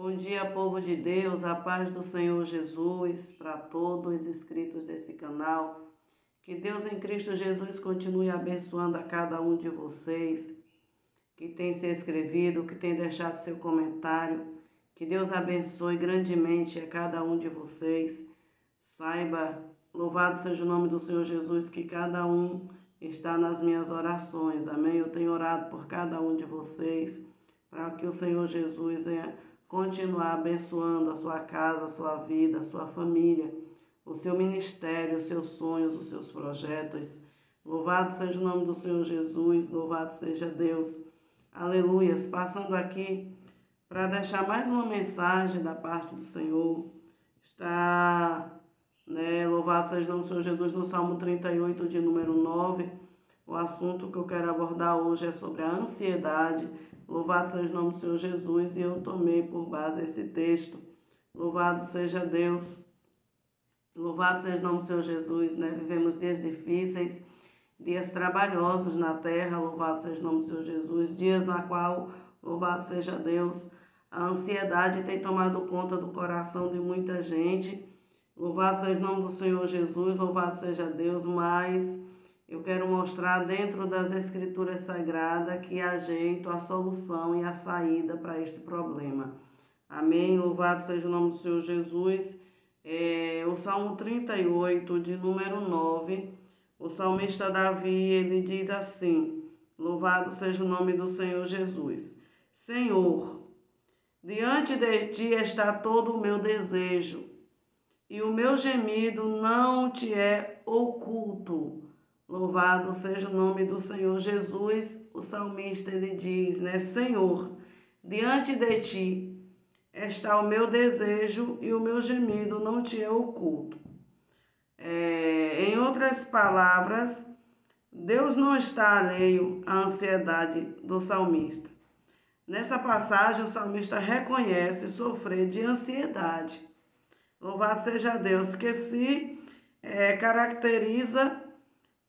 Bom dia, povo de Deus, a paz do Senhor Jesus para todos os inscritos desse canal. Que Deus em Cristo Jesus continue abençoando a cada um de vocês que tem se inscrevido, que tem deixado seu comentário. Que Deus abençoe grandemente a cada um de vocês. Saiba, louvado seja o nome do Senhor Jesus, que cada um está nas minhas orações. Amém? Eu tenho orado por cada um de vocês para que o Senhor Jesus continuar abençoando a sua casa, a sua vida, a sua família, o seu ministério, os seus sonhos, os seus projetos. Louvado seja o nome do Senhor Jesus, louvado seja Deus. Aleluias. Passando aqui para deixar mais uma mensagem da parte do Senhor. Está, louvado seja o nome do Senhor Jesus, no Salmo 38, de número 9. O assunto que eu quero abordar hoje é sobre a ansiedade. Louvado seja o nome do Senhor Jesus, e eu tomei por base esse texto. Louvado seja Deus. Louvado seja o nome do Senhor Jesus, Vivemos dias difíceis, dias trabalhosos na terra. Louvado seja o nome do Senhor Jesus. Dias na qual, louvado seja Deus, a ansiedade tem tomado conta do coração de muita gente. Louvado seja o nome do Senhor Jesus, louvado seja Deus, mas eu quero mostrar dentro das Escrituras Sagradas que há jeito, a solução e a saída para este problema. Amém? Louvado seja o nome do Senhor Jesus. O Salmo 38, de número 9, o salmista Davi, ele diz assim: louvado seja o nome do Senhor Jesus. Senhor, diante de ti está todo o meu desejo, e o meu gemido não te é oculto. Louvado seja o nome do Senhor Jesus. O salmista, ele diz, Senhor, diante de ti está o meu desejo e o meu gemido não te é oculto. Em outras palavras, Deus não está alheio à ansiedade do salmista. Nessa passagem, o salmista reconhece sofrer de ansiedade. Louvado seja Deus, que se caracteriza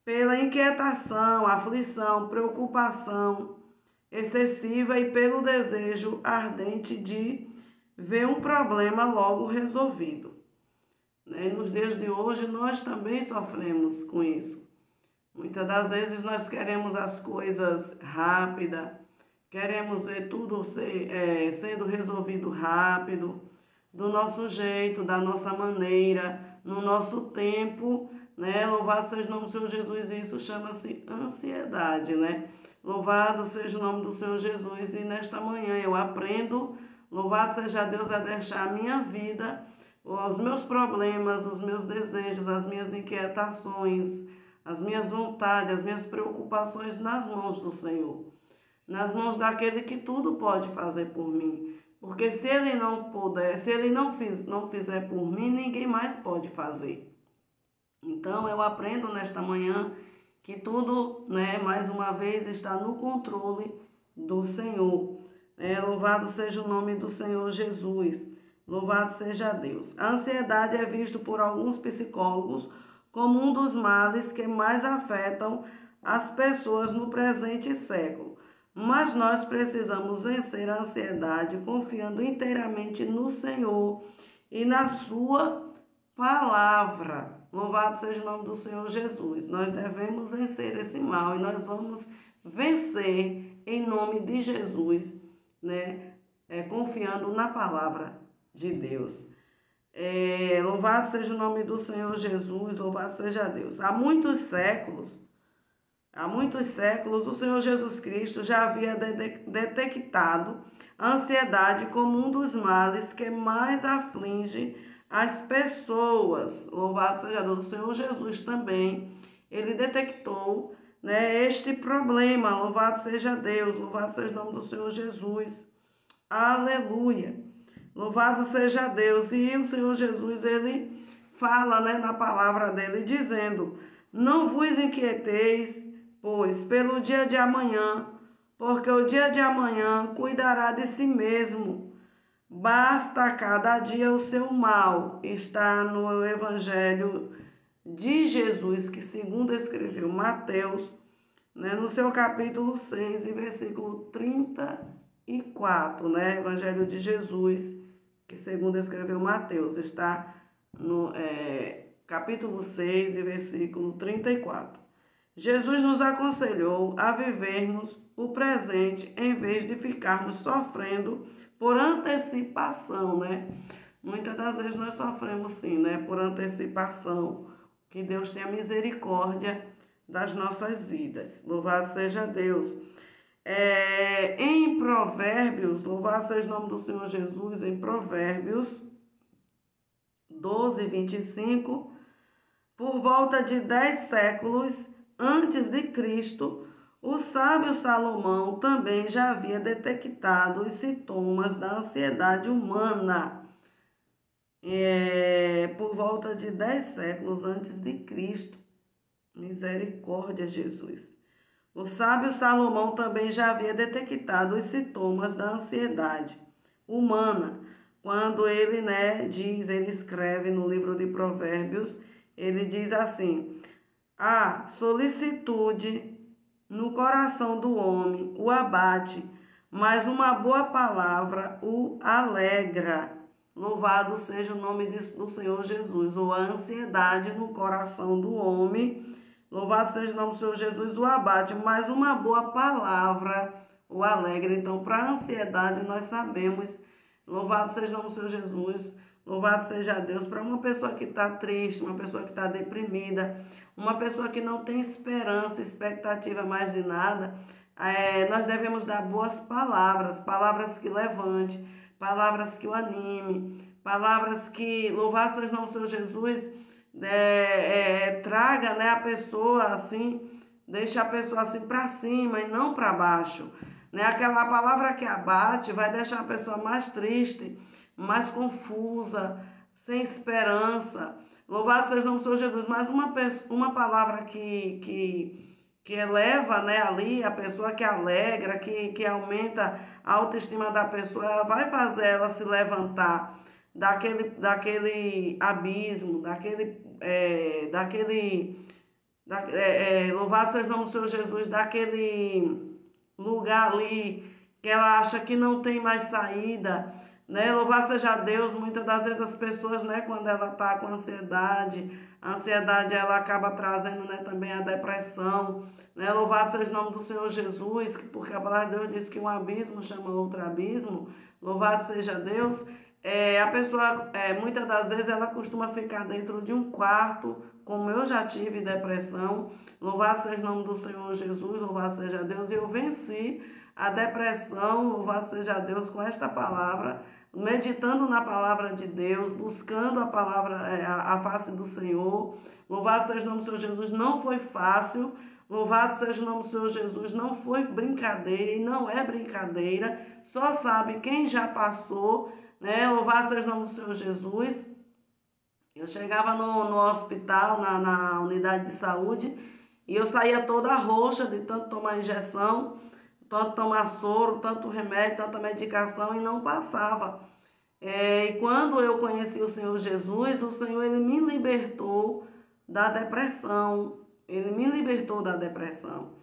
pela inquietação, aflição, preocupação excessiva e pelo desejo ardente de ver um problema logo resolvido. Nos dias de hoje, nós também sofremos com isso. Muitas das vezes nós queremos as coisas rápidas, queremos ver tudo sendo resolvido rápido, do nosso jeito, da nossa maneira, no nosso tempo, Louvado seja o nome do Senhor Jesus, e isso chama-se ansiedade, Louvado seja o nome do Senhor Jesus, e nesta manhã eu aprendo, louvado seja Deus, a deixar a minha vida, os meus problemas, os meus desejos, as minhas inquietações, as minhas vontades, as minhas preocupações nas mãos do Senhor, nas mãos daquele que tudo pode fazer por mim. Porque se Ele não puder, se Ele não fizer por mim, ninguém mais pode fazer. Então eu aprendo nesta manhã que tudo, mais uma vez, está no controle do Senhor. Louvado seja o nome do Senhor Jesus. Louvado seja Deus. A ansiedade é vista por alguns psicólogos como um dos males que mais afetam as pessoas no presente século. Mas nós precisamos vencer a ansiedade confiando inteiramente no Senhor e na sua palavra. Louvado seja o nome do Senhor Jesus. Nós devemos vencer esse mal e nós vamos vencer em nome de Jesus, confiando na palavra de Deus. Louvado seja o nome do Senhor Jesus, louvado seja Deus. Há muitos séculos, o Senhor Jesus Cristo já havia detectado a ansiedade como um dos males que mais aflige as pessoas. Louvado seja Deus. O Senhor Jesus também, ele detectou, este problema. Louvado seja Deus, louvado seja o nome do Senhor Jesus. Aleluia. Louvado seja Deus. E o Senhor Jesus, ele fala, na palavra dele, dizendo: não vos inquieteis, pois, pelo dia de amanhã, porque o dia de amanhã cuidará de si mesmo. Basta cada dia o seu mal. Está no Evangelho de Jesus, que segundo escreveu Mateus, no seu capítulo 6, e versículo 34. 4, né? Evangelho de Jesus, que segundo escreveu Mateus, está no capítulo 6 e versículo 34. Jesus nos aconselhou a vivermos o presente em vez de ficarmos sofrendo por antecipação, né? Muitas das vezes nós sofremos sim, né? Por antecipação. Que Deus tenha misericórdia das nossas vidas. Louvado seja Deus. Em Provérbios, louvado seja o nome do Senhor Jesus, em Provérbios 12, 25, por volta de 10 séculos antes de Cristo, o sábio Salomão também já havia detectado os sintomas da ansiedade humana. Por volta de 10 séculos antes de Cristo. Misericórdia, Jesus. O sábio Salomão também já havia detectado os sintomas da ansiedade humana. Quando ele, ele escreve no livro de Provérbios, ele diz assim: a solicitude no coração do homem o abate, mas uma boa palavra o alegra. Louvado seja o nome do Senhor Jesus. Ou a ansiedade no coração do homem, louvado seja o nome do Senhor Jesus, o abate, mas uma boa palavra o alegra. Então, para a ansiedade, nós sabemos, louvado seja o nome do Senhor Jesus, louvado seja Deus, para uma pessoa que está triste, uma pessoa que está deprimida, uma pessoa que não tem esperança, expectativa mais de nada, nós devemos dar boas palavras, palavras que levante, palavras que o anime, palavras que, louvado seja o nome do Senhor Jesus, traga, né, a pessoa assim, deixa a pessoa assim para cima e não para baixo, né? Aquela palavra que abate vai deixar a pessoa mais triste, mais confusa, sem esperança. Louvado seja o nome do Senhor Jesus. Mas uma palavra que eleva, né, ali a pessoa, que alegra, que aumenta a autoestima da pessoa, ela vai fazer ela se levantar daquele abismo, louvado seja o nome do Senhor Jesus, daquele lugar ali que ela acha que não tem mais saída, né? Louvado seja Deus. Muitas das vezes as pessoas, né, quando ela está com ansiedade, a ansiedade ela acaba trazendo, né, também a depressão, né? Louvado seja o nome do Senhor Jesus, porque a palavra de Deus diz que um abismo chama outro abismo. Louvado seja Deus. A pessoa, muitas das vezes, ela costuma ficar dentro de um quarto, como eu já tive depressão. Louvado seja o nome do Senhor Jesus, louvado seja Deus. E eu venci a depressão, louvado seja Deus, com esta palavra, meditando na palavra de Deus, buscando a palavra, a face do Senhor. Louvado seja o nome do Senhor Jesus. Não foi fácil. Louvado seja o nome do Senhor Jesus. Não foi brincadeira e não é brincadeira. Só sabe quem já passou, né? Louvado seja o nome do Senhor Jesus. Eu chegava no hospital, na unidade de saúde, e eu saía toda roxa de tanto tomar injeção, tanto tomar soro, tanto remédio, tanta medicação, e não passava. E quando eu conheci o Senhor Jesus, o Senhor, ele me libertou da depressão. Ele me libertou da depressão,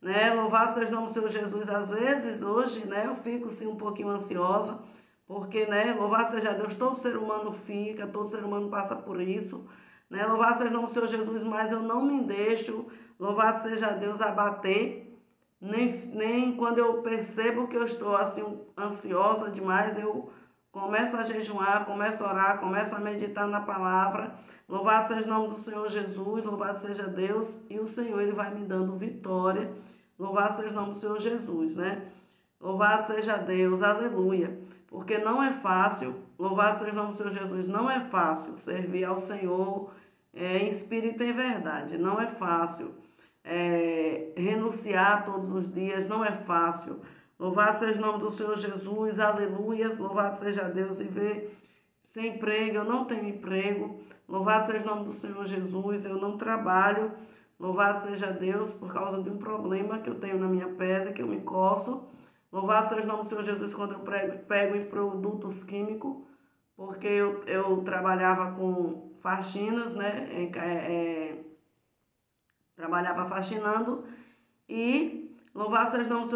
né? Louvado seja o nome do Senhor Jesus. Às vezes, hoje, né, eu fico sim um pouquinho ansiosa, porque, né, louvado seja Deus, todo ser humano fica, todo ser humano passa por isso, né? Louvado seja o nome do Senhor Jesus, mas eu não me deixo, louvado seja Deus, abater, nem quando eu percebo que eu estou assim ansiosa demais, eu começo a jejuar, começo a orar, começo a meditar na palavra. Louvado seja o nome do Senhor Jesus, louvado seja Deus, e o Senhor, ele vai me dando vitória. Louvado seja o nome do Senhor Jesus, né? Louvado seja Deus, aleluia. Porque não é fácil, louvado seja o nome do Senhor Jesus, não é fácil servir ao Senhor em espírito e em verdade. Não é fácil renunciar todos os dias, não é fácil. Louvado seja o nome do Senhor Jesus, aleluias, louvado seja Deus. E ver sem emprego, eu não tenho emprego, louvado seja o nome do Senhor Jesus, eu não trabalho, louvado seja Deus, por causa de um problema que eu tenho na minha pele, que eu me coço. Louvado seja o nome do Senhor Jesus, quando eu pego em produtos químicos, porque eu trabalhava com faxinas, né? Trabalhava faxinando, e Louvado seja o nome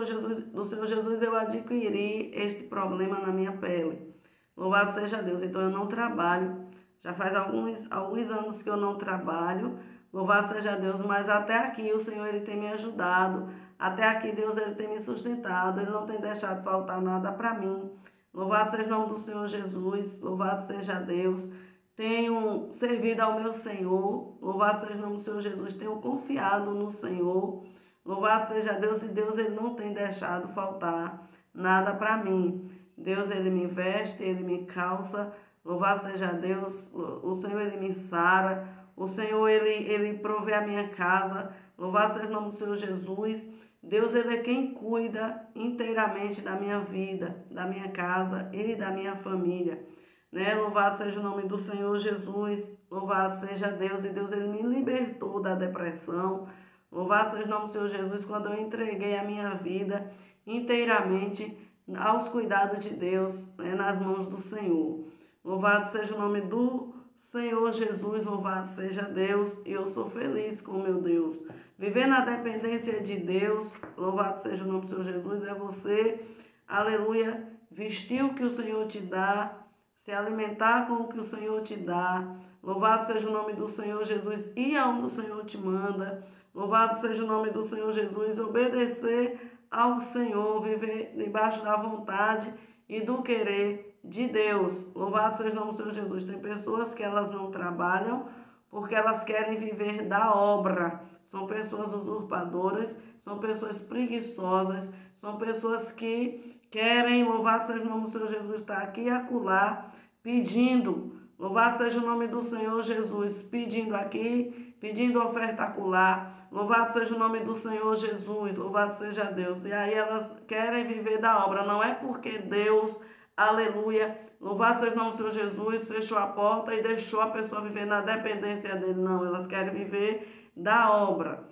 do Senhor Jesus, eu adquiri este problema na minha pele. Louvado seja Deus. Então eu não trabalho. Já faz alguns anos que eu não trabalho. Louvado seja Deus, mas até aqui o Senhor ele tem me ajudado. Até aqui Deus ele tem me sustentado. Ele não tem deixado faltar nada para mim. Louvado seja o nome do Senhor Jesus. Louvado seja Deus. Tenho servido ao meu Senhor. Louvado seja o nome do Senhor Jesus. Tenho confiado no Senhor. Louvado seja Deus, e Deus ele não tem deixado faltar nada para mim. Deus ele me veste, ele me calça. Louvado seja Deus, o Senhor ele me sara. O Senhor ele provê a minha casa. Louvado seja o nome do Senhor Jesus. Deus ele é quem cuida inteiramente da minha vida, da minha casa e da minha família. Né? Louvado seja o nome do Senhor Jesus. Louvado seja Deus, e Deus ele me libertou da depressão. Louvado seja o nome do Senhor Jesus, quando eu entreguei a minha vida inteiramente aos cuidados de Deus, né, nas mãos do Senhor. Louvado seja o nome do Senhor Jesus, louvado seja Deus, e eu sou feliz com o meu Deus. Viver na dependência de Deus, louvado seja o nome do Senhor Jesus, é você, aleluia, vestir o que o Senhor te dá, se alimentar com o que o Senhor te dá. Louvado seja o nome do Senhor Jesus, ir aonde o Senhor te manda. Louvado seja o nome do Senhor Jesus, obedecer ao Senhor, viver debaixo da vontade e do querer de Deus. Louvado seja o nome do Senhor Jesus. Tem pessoas que elas não trabalham porque elas querem viver da obra. São pessoas usurpadoras, são pessoas preguiçosas, são pessoas que querem, louvado seja o nome do Senhor Jesus, estar aqui e acolá, pedindo. Louvado seja o nome do Senhor Jesus, pedindo aqui, pedindo oferta acolá. Louvado seja o nome do Senhor Jesus, louvado seja Deus. E aí elas querem viver da obra, não é porque Deus, aleluia, louvado seja o nome do Senhor Jesus, fechou a porta e deixou a pessoa viver na dependência dele. Não, elas querem viver da obra.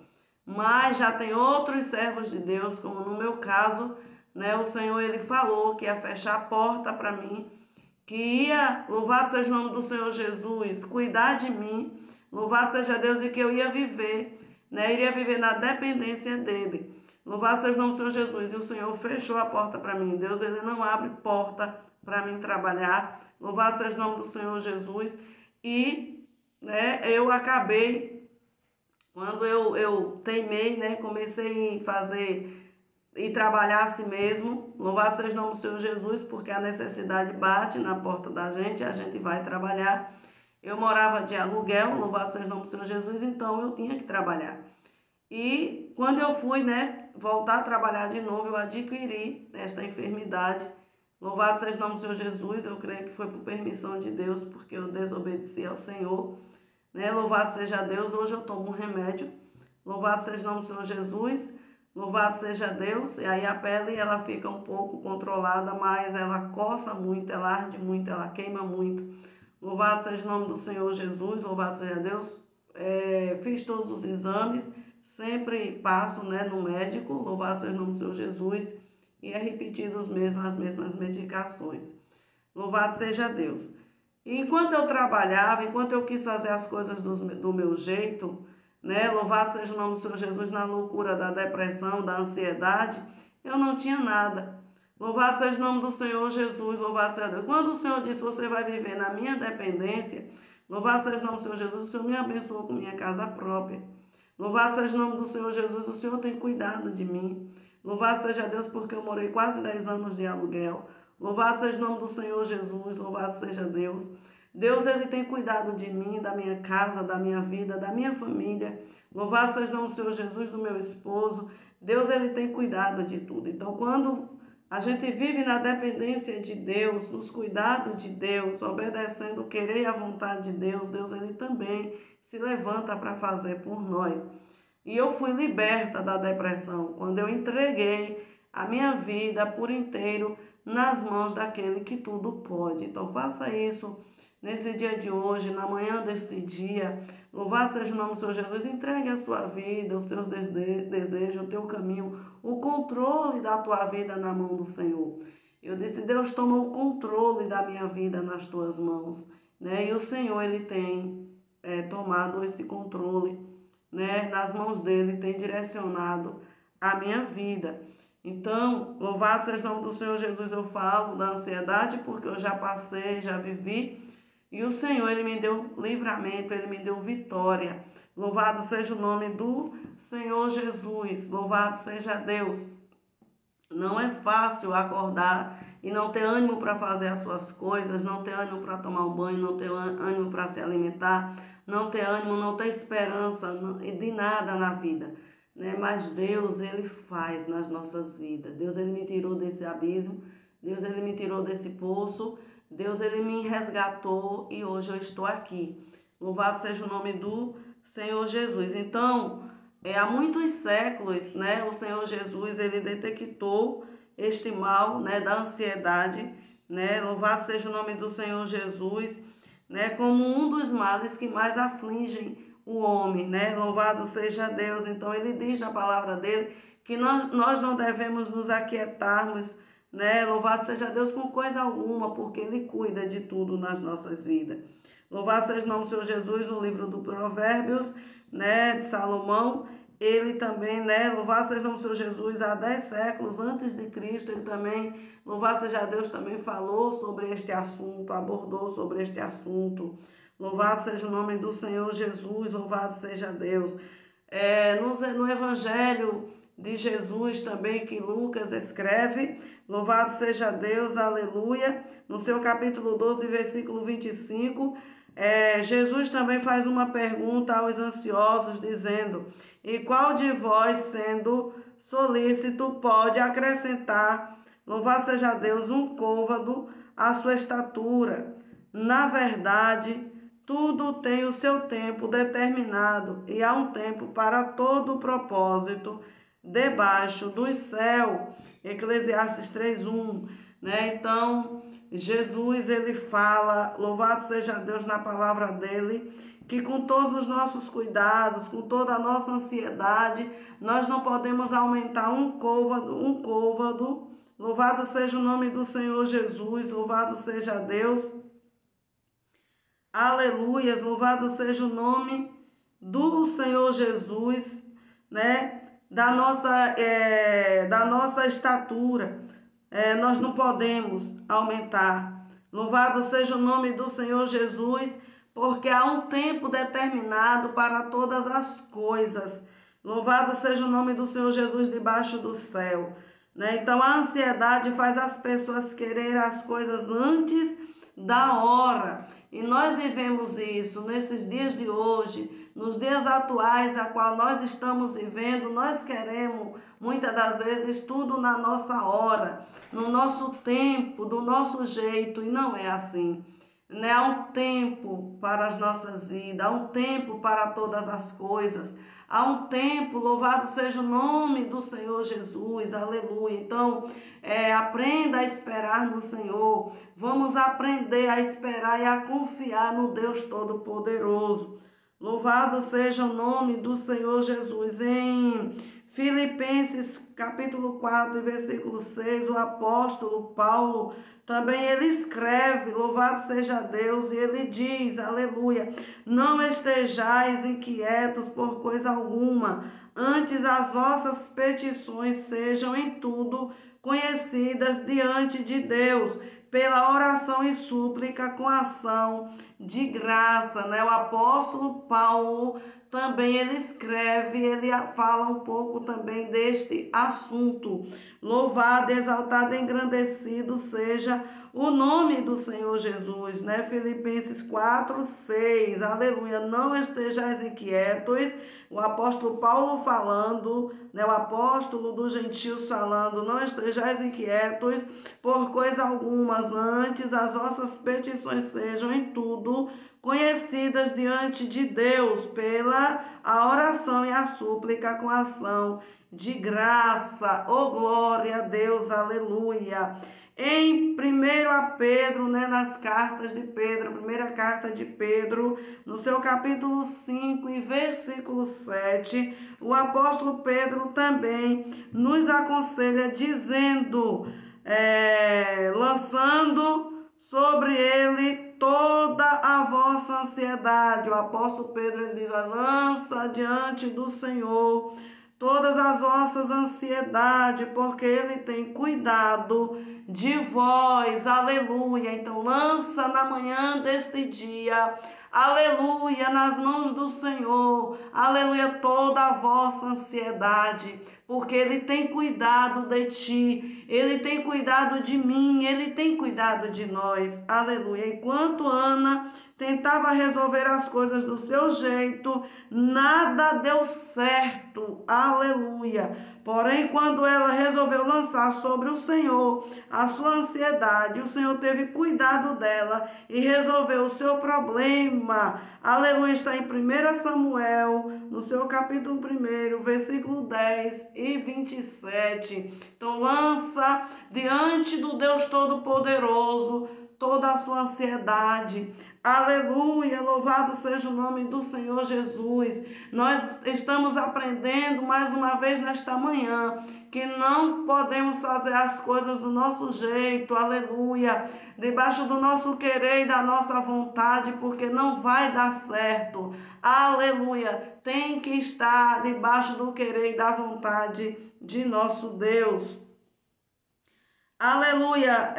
Mas já tem outros servos de Deus, como no meu caso, né? O Senhor, ele falou que ia fechar a porta para mim, que ia, louvado seja o nome do Senhor Jesus, cuidar de mim, louvado seja Deus, e que eu ia viver, né? Iria viver na dependência dele. Louvado seja o nome do Senhor Jesus. E o Senhor fechou a porta para mim. Deus ele não abre porta para mim trabalhar. Louvado seja o nome do Senhor Jesus. E, né, eu acabei, quando eu teimei, né, comecei a fazer e trabalhar assim mesmo. Louvado seja o nome do Senhor Jesus, porque a necessidade bate na porta da gente e a gente vai trabalhar. Eu morava de aluguel, louvado seja o nome do Senhor Jesus, então eu tinha que trabalhar. E quando eu fui, né, voltar a trabalhar de novo, eu adquiri esta enfermidade. Louvado seja o nome do Senhor Jesus, eu creio que foi por permissão de Deus, porque eu desobedeci ao Senhor. Né? Louvado seja Deus, hoje eu tomo um remédio. Louvado seja o nome do Senhor Jesus, louvado seja Deus. E aí a pele ela fica um pouco controlada, mas ela coça muito, ela arde muito, ela queima muito. Louvado seja o nome do Senhor Jesus, louvado seja Deus. Fiz todos os exames, sempre passo, né, no médico, louvado seja o nome do Senhor Jesus, e é repetido as mesmas medicações. Louvado seja Deus. E enquanto eu trabalhava, enquanto eu quis fazer as coisas do meu jeito, né, louvado seja o nome do Senhor Jesus, na loucura da depressão, da ansiedade, eu não tinha nada. Louvado seja o nome do Senhor Jesus, louvado seja Deus. Quando o Senhor disse, você vai viver na minha dependência, louvado seja o nome do Senhor Jesus, o Senhor me abençoou com minha casa própria. Louvado seja o nome do Senhor Jesus, o Senhor tem cuidado de mim. Louvado seja Deus, porque eu morei quase 10 anos de aluguel. Louvado seja o nome do Senhor Jesus, louvado seja Deus. Deus, ele tem cuidado de mim, da minha casa, da minha vida, da minha família. Louvado seja o nome do Senhor Jesus, do meu esposo. Deus, ele tem cuidado de tudo. Então, quando a gente vive na dependência de Deus, nos cuidados de Deus, obedecendo o querer e a vontade de Deus, Deus, ele também se levanta para fazer por nós. E eu fui liberta da depressão quando eu entreguei a minha vida por inteiro nas mãos daquele que tudo pode. Então faça isso nesse dia de hoje, na manhã deste dia. Louvado seja o nome do Senhor Jesus. Entregue a sua vida, os teus desejos, o teu caminho, o controle da tua vida na mão do Senhor. Eu disse, Deus, toma o controle da minha vida nas tuas mãos. Né? E o Senhor, ele tem tomado esse controle, né, nas mãos dele, tem direcionado a minha vida. Então, louvado seja o nome do Senhor Jesus. Eu falo da ansiedade porque eu já passei, já vivi, e o Senhor, Ele me deu livramento, Ele me deu vitória. Louvado seja o nome do Senhor Jesus, louvado seja Deus. Não é fácil acordar e não ter ânimo para fazer as suas coisas, não ter ânimo para tomar um banho, não ter ânimo para se alimentar, não ter ânimo, não ter esperança de nada na vida, né? Mas Deus, Ele faz nas nossas vidas. Deus, Ele me tirou desse abismo, Deus, Ele me tirou desse poço, Deus, Ele me resgatou e hoje eu estou aqui. Louvado seja o nome do Senhor Jesus. Então, há muitos séculos, né, o Senhor Jesus, Ele detectou este mal, né, da ansiedade, né? Louvado seja o nome do Senhor Jesus, né, como um dos males que mais afligem o homem, né? Louvado seja Deus. Então, Ele diz na palavra dele que nós não devemos nos aquietarmos, né? Louvado seja Deus com coisa alguma, porque Ele cuida de tudo nas nossas vidas. Louvado seja o nome do Senhor Jesus. No livro do Provérbios, né, de Salomão, ele também, né, louvado seja o nome do Senhor Jesus, há 10 séculos antes de Cristo, ele também, louvado seja Deus, também falou sobre este assunto, abordou sobre este assunto. Louvado seja o nome do Senhor Jesus, louvado seja Deus. No Evangelho de Jesus também, que Lucas escreve, louvado seja Deus, aleluia, no seu capítulo 12, versículo 25, Jesus também faz uma pergunta aos ansiosos, dizendo: e qual de vós, sendo solícito, pode acrescentar, louvado seja Deus, um côvado à sua estatura? Na verdade, tudo tem o seu tempo determinado, e há um tempo para todo o propósito debaixo do céu. Eclesiastes 3:1, né? Então, Jesus, ele fala, louvado seja Deus na palavra dele, que com todos os nossos cuidados, com toda a nossa ansiedade, nós não podemos aumentar um côvado. Louvado seja o nome do Senhor Jesus, louvado seja Deus. Aleluias, louvado seja o nome do Senhor Jesus, né? Da nossa estatura. Nós não podemos aumentar. Louvado seja o nome do Senhor Jesus, porque há um tempo determinado para todas as coisas. Louvado seja o nome do Senhor Jesus debaixo do céu, né? Então, a ansiedade faz as pessoas quererem as coisas antes da hora. E nós vivemos isso nesses dias de hoje, nos dias atuais a qual nós estamos vivendo. Nós queremos, muitas das vezes, tudo na nossa hora, no nosso tempo, do nosso jeito, e não é assim, né? Há um tempo para as nossas vidas, há um tempo para todas as coisas, há um tempo, louvado seja o nome do Senhor Jesus, aleluia. Então, aprenda a esperar no Senhor, vamos aprender a esperar e a confiar no Deus Todo-Poderoso. Louvado seja o nome do Senhor Jesus. Em Filipenses capítulo 4, versículo 6, o apóstolo Paulo também ele escreve, louvado seja Deus, e ele diz, aleluia: não estejais inquietos por coisa alguma, antes as vossas petições sejam em tudo conhecidas diante de Deus, pela oração e súplica com ação de graça, né? O apóstolo Paulo também ele escreve, ele fala um pouco também deste assunto. Louvado, exaltado, engrandecido seja o nome do Senhor Jesus, né? Filipenses 4:6, aleluia. Não estejais inquietos. O apóstolo Paulo falando, né? O apóstolo dos gentios falando: não estejais inquietos por coisa alguma, antes as vossas petições sejam em tudo conhecidas diante de Deus, pela a oração e a súplica com ação de graça. Oh, glória a Deus, aleluia. Em 1 Pedro, né, nas cartas de Pedro, primeira carta de Pedro, no seu capítulo 5 e versículo 7, o apóstolo Pedro também nos aconselha dizendo, lançando sobre ele toda a vossa ansiedade. O apóstolo Pedro ele diz: lança diante do Senhor todas as vossas ansiedades, porque Ele tem cuidado de vós. Aleluia. Então lança na manhã deste dia, aleluia, nas mãos do Senhor, aleluia, toda a vossa ansiedade, porque Ele tem cuidado de ti, Ele tem cuidado de mim, Ele tem cuidado de nós, aleluia. Enquanto Ana tentava resolver as coisas do seu jeito, nada deu certo, aleluia. Porém, quando ela resolveu lançar sobre o Senhor a sua ansiedade, o Senhor teve cuidado dela e resolveu o seu problema. Aleluia, está em 1 Samuel, no seu capítulo 1, versículo 10 e 27. Então, lança diante do Deus Todo-Poderoso toda a sua ansiedade. Aleluia, louvado seja o nome do Senhor Jesus. Nós estamos aprendendo mais uma vez nesta manhã que não podemos fazer as coisas do nosso jeito, aleluia, debaixo do nosso querer e da nossa vontade, porque não vai dar certo, aleluia. Tem que estar debaixo do querer e da vontade de nosso Deus. Aleluia,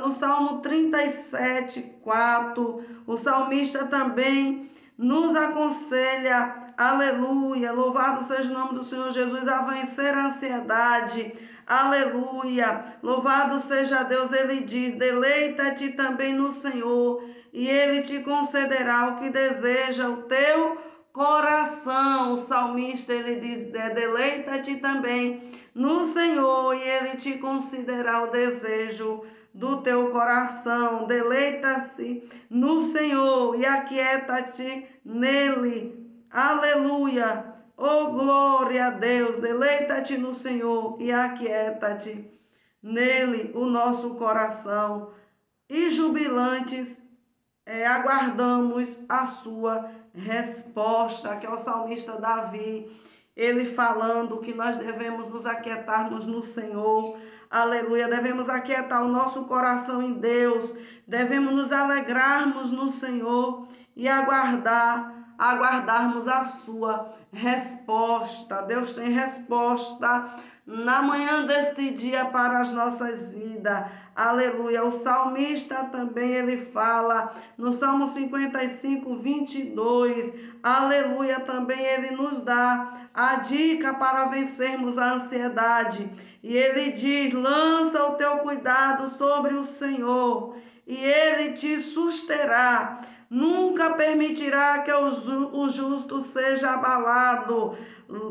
no Salmo 37, 4, o salmista também nos aconselha, aleluia, louvado seja o nome do Senhor Jesus, a vencer a ansiedade, aleluia, louvado seja Deus. Ele diz, deleita-te também no Senhor, e Ele te concederá o que deseja o teu coração. O salmista, ele diz, deleita-te também no Senhor, e Ele te concederá o desejo do teu coração. Deleita-se no Senhor e aquieta-te nele. Aleluia. Oh, glória a Deus. Deleita-te no Senhor e aquieta-te nele o nosso coração. E jubilantes aguardamos a sua resposta, que é o salmista Davi, ele falando que nós devemos nos aquietarmos no Senhor, aleluia, devemos aquietar o nosso coração em Deus, devemos nos alegrarmos no Senhor e aguardarmos a sua resposta. Deus tem resposta na manhã deste dia para as nossas vidas, aleluia. O salmista também, ele fala no Salmo 55, 22, aleluia, também ele nos dá a dica para vencermos a ansiedade, e ele diz, lança o teu cuidado sobre o Senhor, e Ele te susterá, nunca permitirá que o justo seja abalado.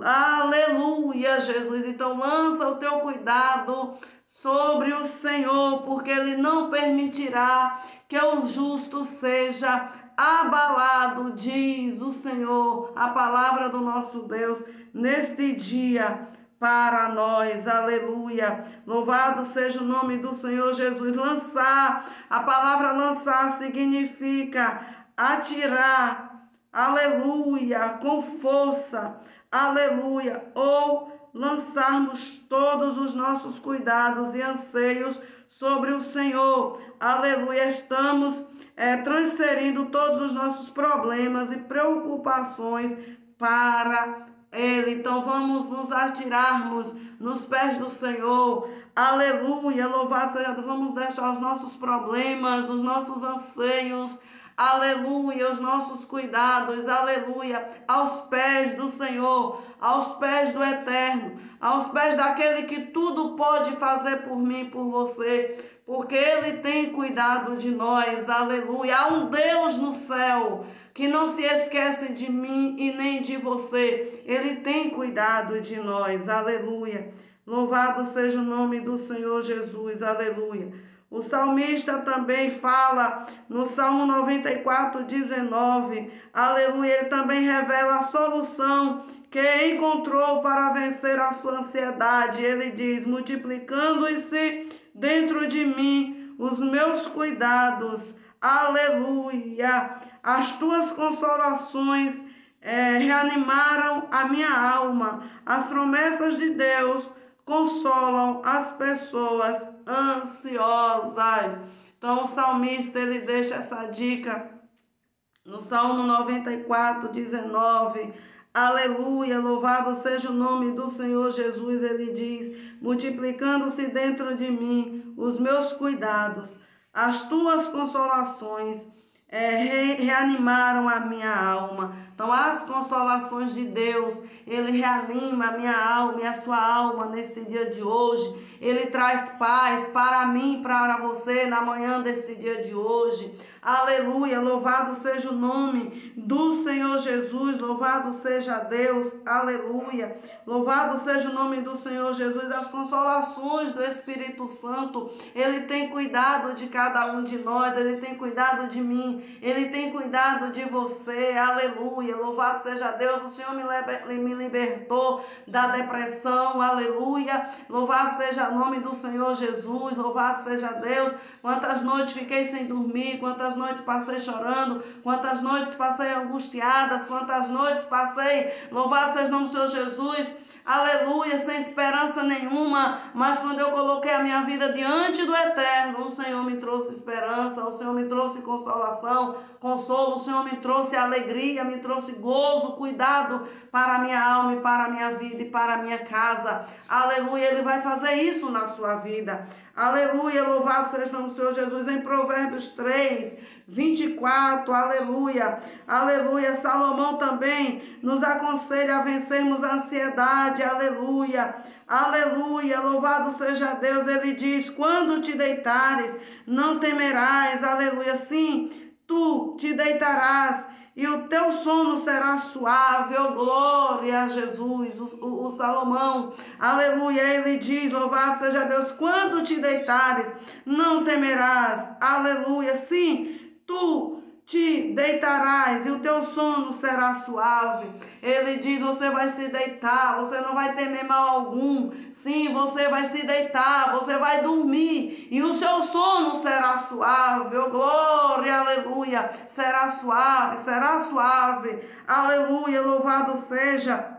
Aleluia, Jesus. Então lança o teu cuidado sobre o Senhor, porque Ele não permitirá que o justo seja abalado, diz o Senhor, a palavra do nosso Deus neste dia para nós, aleluia. Louvado seja o nome do Senhor Jesus. Lançar, a palavra lançar significa atirar, aleluia, com força, aleluia, ou lançarmos todos os nossos cuidados e anseios sobre o Senhor, aleluia. Estamos transferindo todos os nossos problemas e preocupações para Ele. Então vamos nos atirarmos nos pés do Senhor, aleluia, louvado seja Deus. Vamos deixar os nossos problemas, os nossos anseios, aleluia, os nossos cuidados, aleluia, aos pés do Senhor, aos pés do Eterno, aos pés daquele que tudo pode fazer por mim e por você, porque Ele tem cuidado de nós, aleluia. Há um Deus no céu que não se esquece de mim e nem de você. Ele tem cuidado de nós, aleluia. Louvado seja o nome do Senhor Jesus, aleluia. O salmista também fala no Salmo 94, 19, aleluia. Ele também revela a solução que encontrou para vencer a sua ansiedade. Ele diz, multiplicando-se dentro de mim os meus cuidados, aleluia. As tuas consolações reanimaram a minha alma. As promessas de Deus consolam as pessoas ansiosas. Então o salmista, ele deixa essa dica no Salmo 94, 19, Aleluia, louvado seja o nome do Senhor Jesus. Ele diz: multiplicando-se dentro de mim os meus cuidados, as tuas consolações reanimaram a minha alma. Então, as consolações de Deus, Ele reanima a minha alma e a sua alma neste dia de hoje. Ele traz paz para mim e para você na manhã deste dia de hoje. Aleluia, louvado seja o nome do Senhor Jesus, louvado seja Deus, aleluia. Louvado seja o nome do Senhor Jesus. As consolações do Espírito Santo, Ele tem cuidado de cada um de nós, Ele tem cuidado de mim, Ele tem cuidado de você, aleluia. Louvado seja Deus, o Senhor me libertou da depressão, aleluia. Louvado seja o nome do Senhor Jesus, louvado seja Deus. Quantas noites fiquei sem dormir, quantas noites passei chorando, quantas noites passei angustiadas, quantas noites passei, louvado seja o nome do Senhor Jesus, aleluia, sem esperança nenhuma, mas quando eu coloquei a minha vida diante do Eterno, o Senhor me trouxe esperança, o Senhor me trouxe consolação, consolo, o Senhor me trouxe alegria, me trouxe gozo, cuidado para a minha alma e para a minha vida e para a minha casa, aleluia. Ele vai fazer isso na sua vida, aleluia, louvado seja o nome do Senhor Jesus. Em Provérbios 3, 24, aleluia, aleluia, Salomão também nos aconselha a vencermos a ansiedade, aleluia, aleluia, louvado seja Deus. Ele diz: quando te deitares, não temerás, aleluia, sim, tu te deitarás e o teu sono será suave, oh glória a Jesus. O Salomão, aleluia, ele diz, louvado seja Deus, quando te deitares, não temerás, aleluia, sim, tu te deitarás e o teu sono será suave. Ele diz: você vai se deitar, você não vai temer mal algum. Sim, você vai se deitar, você vai dormir e o seu sono será suave. Oh glória, aleluia, será suave, aleluia, louvado seja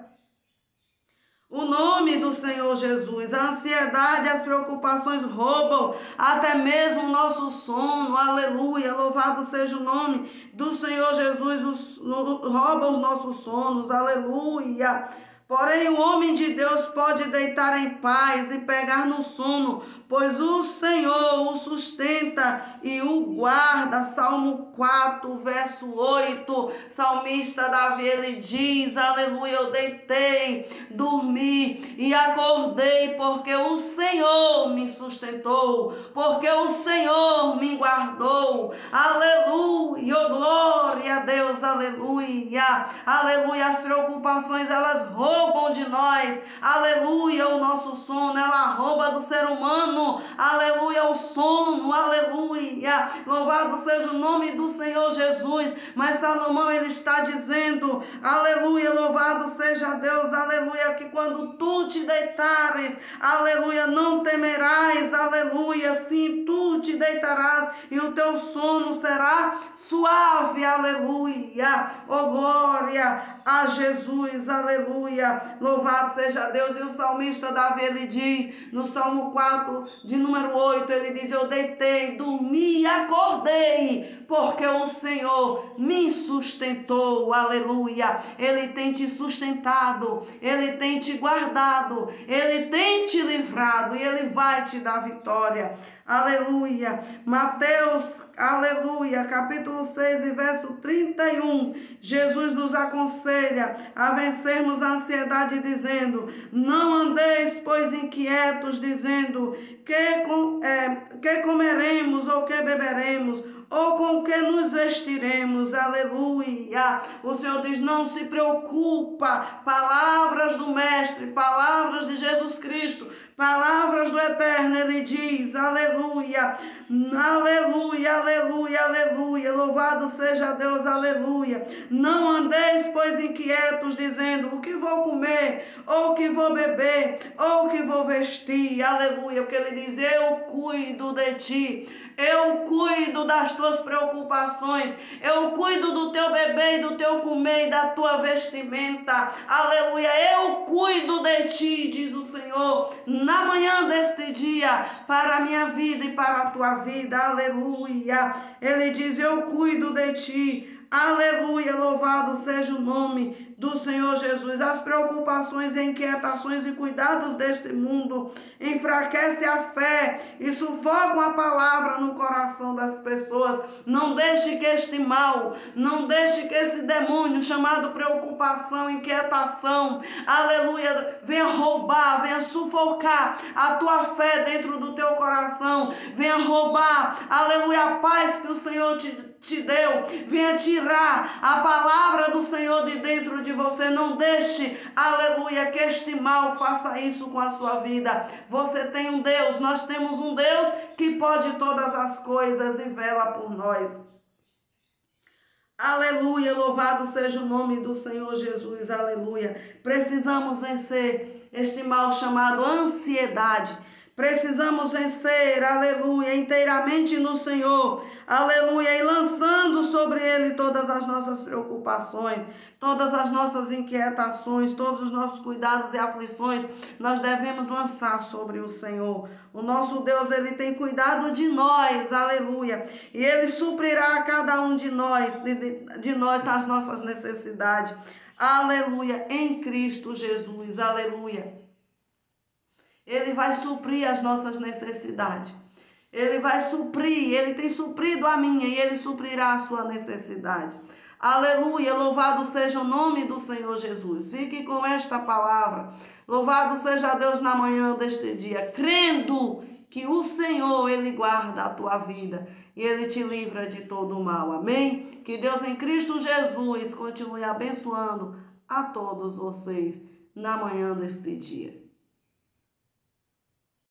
o nome do Senhor Jesus. A ansiedade e as preocupações roubam até mesmo o nosso sono, aleluia, louvado seja o nome do Senhor Jesus, rouba os nossos sonos, aleluia. Porém, o homem de Deus pode deitar em paz e pegar no sono, pois o Senhor o sustenta e o guarda. Salmo 4, verso 8, salmista Davi, ele diz, aleluia, eu deitei, dormi e acordei, porque o Senhor me sustentou, porque o Senhor me guardou, aleluia, oh, glória a Deus, aleluia, aleluia. As preocupações, elas roubam de nós, aleluia, o nosso sono, ela rouba do ser humano, aleluia, o sono, aleluia, louvado seja o nome do Senhor Jesus. Mas Salomão, ele está dizendo, aleluia, louvado seja Deus, aleluia, que quando tu te deitares, aleluia, não temerás, aleluia, sim, tu te deitarás e o teu sono será suave, aleluia, oh glória a Jesus, aleluia, louvado seja Deus. E o salmista Davi, ele diz, no Salmo 4, de número 8, ele diz, eu deitei, dormi e acordei, porque o Senhor me sustentou, aleluia. Ele tem te sustentado, Ele tem te guardado, Ele tem te livrado e Ele vai te dar vitória, aleluia. Mateus, aleluia, capítulo 6 e verso 31, Jesus nos aconselha a vencermos a ansiedade dizendo, não andeis, pois, inquietos, dizendo, que comeremos ou que beberemos, ou com o que nos vestiremos, aleluia. O Senhor diz, não se preocupa, palavras do Mestre, palavras de Jesus Cristo, palavras do Eterno, ele diz, aleluia, aleluia, aleluia, aleluia, louvado seja Deus, aleluia. Não andeis, pois, inquietos, dizendo, o que vou comer, ou o que vou beber, ou o que vou vestir, aleluia, porque ele diz, eu cuido de ti, eu cuido das tuas preocupações, eu cuido do teu beber e do teu comer e da tua vestimenta, aleluia, eu cuido de ti, diz o Senhor, na manhã deste dia, para a minha vida e para a tua vida, aleluia. Ele diz, eu cuido de ti, aleluia, louvado seja o nome do Senhor Jesus. As preocupações, inquietações e cuidados deste mundo enfraquecem a fé e sufocam a palavra no coração das pessoas. Não deixe que este mal, não deixe que esse demônio chamado preocupação, inquietação, aleluia, venha roubar, venha sufocar a tua fé dentro do teu coração, venha roubar, aleluia, a paz que o Senhor te deu, venha tirar a palavra do Senhor de dentro de você. Não deixe, aleluia, que este mal faça isso com a sua vida. Você tem um Deus, nós temos um Deus que pode todas as coisas e vela por nós. Aleluia, louvado seja o nome do Senhor Jesus, aleluia. Precisamos vencer este mal chamado ansiedade. Precisamos vencer, aleluia, inteiramente no Senhor, aleluia, e lançando sobre Ele todas as nossas preocupações, todas as nossas inquietações, todos os nossos cuidados e aflições, nós devemos lançar sobre o Senhor. O nosso Deus, Ele tem cuidado de nós, aleluia, e Ele suprirá a cada um de nós nas nossas necessidades, aleluia, em Cristo Jesus, aleluia. Ele vai suprir as nossas necessidades. Ele vai suprir, Ele tem suprido a minha e Ele suprirá a sua necessidade. Aleluia, louvado seja o nome do Senhor Jesus. Fique com esta palavra. Louvado seja Deus na manhã deste dia, crendo que o Senhor, Ele guarda a tua vida e Ele te livra de todo o mal. Amém? Que Deus em Cristo Jesus continue abençoando a todos vocês na manhã deste dia.